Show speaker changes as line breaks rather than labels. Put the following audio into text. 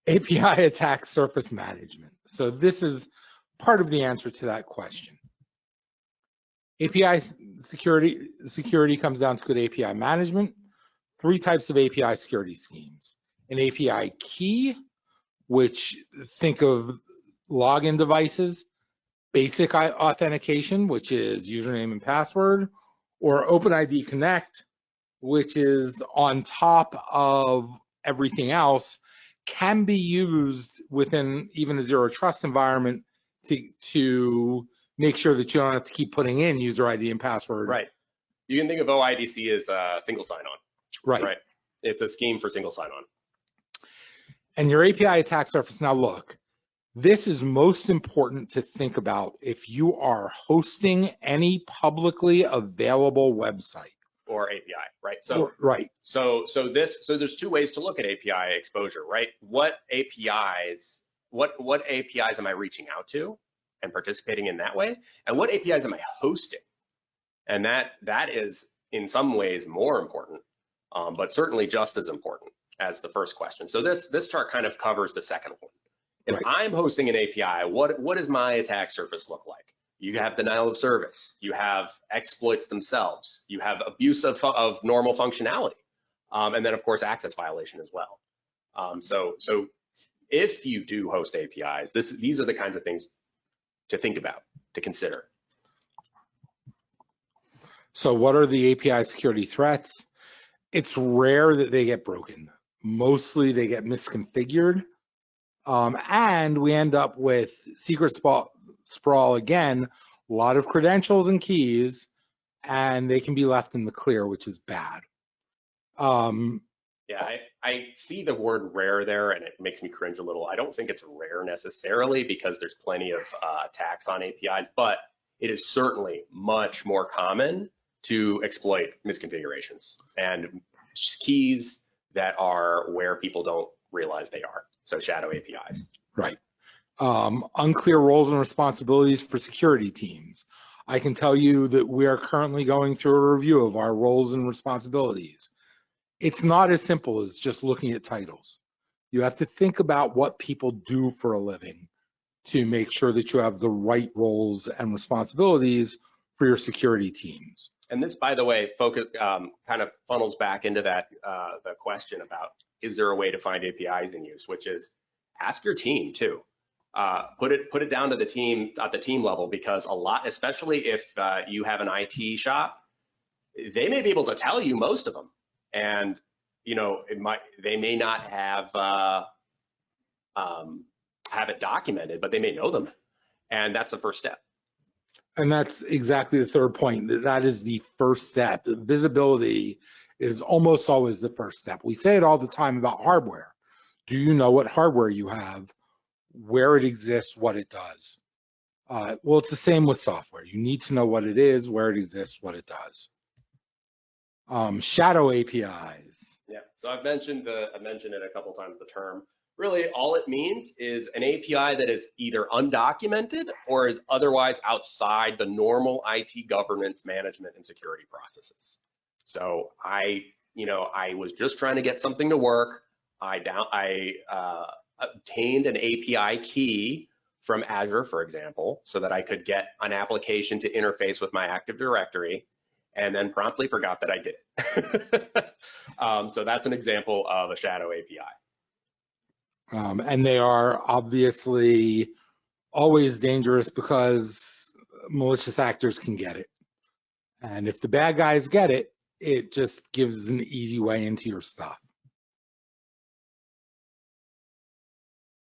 API attack surface management. So this is part of the answer to that question. API security comes down to good API management. 3 types of API security schemes. An API key, which think of login devices, basic authentication, which is username and password, or OpenID Connect, which is on top of everything else, can be used within even a zero trust environment to make sure that you don't have to keep putting in user ID and password.
Right. You can think of OIDC as a single sign-on.
Right.
It's a scheme for single sign-on.
And your API attack surface, now look, this is most important to think about if you are hosting any publicly available website.
Or API, right? So there's 2 ways to look at API exposure, right? What APIs am I reaching out to and participating in that way? And what APIs am I hosting? And that is in some ways more important, but certainly just as important as the first question. So this chart kind of covers the second one. If I'm hosting an API, what does my attack surface look like? You have denial of service, you have exploits themselves, you have abuse of normal functionality, and then of course access violation as well. So if you do host APIs, these are the kinds of things to think about, to consider.
So what are the API security threats? It's rare that they get broken. Mostly they get misconfigured. And we end up with secret sprawl again, a lot of credentials and keys, and they can be left in the clear, which is bad.
Yeah, I see the word rare there, and it makes me cringe a little. I don't think it's rare necessarily because there's plenty of attacks on APIs, but it is certainly much more common to exploit misconfigurations and keys that are where people don't realize they are. So shadow APIs.
Right. Unclear roles and responsibilities for security teams. I can tell you that we are currently going through a review of our roles and responsibilities. It's not as simple as just looking at titles. You have to think about what people do for a living to make sure that you have the right roles and responsibilities for your security teams.
And this, by the way, kind of funnels back into that the question about, is there a way to find APIs in use, which is ask your team too. Put it down to the team at the team level, because a lot, especially if you have an IT shop, they may be able to tell you most of them, and they may not have it documented, but they may know them, and that's the first step.
And that's exactly the third point. That is the first step. Visibility is almost always the first step. We say it all the time about hardware. Do you know what hardware you have, where it exists, what it does? Well, it's the same with software. You need to know what it is, where it exists, what it does. Shadow APIs.
Yeah, so I've mentioned it a couple times, the term. Really, all it means is an API that is either undocumented or is otherwise outside the normal IT governance, management, and security processes. So I was just trying to get something to work. I obtained an API key from Azure, for example, so that I could get an application to interface with my Active Directory, and then promptly forgot that I did it. So that's an example of a shadow API.
And they are obviously always dangerous because malicious actors can get it. And if the bad guys get it, it just gives an easy way into your stuff.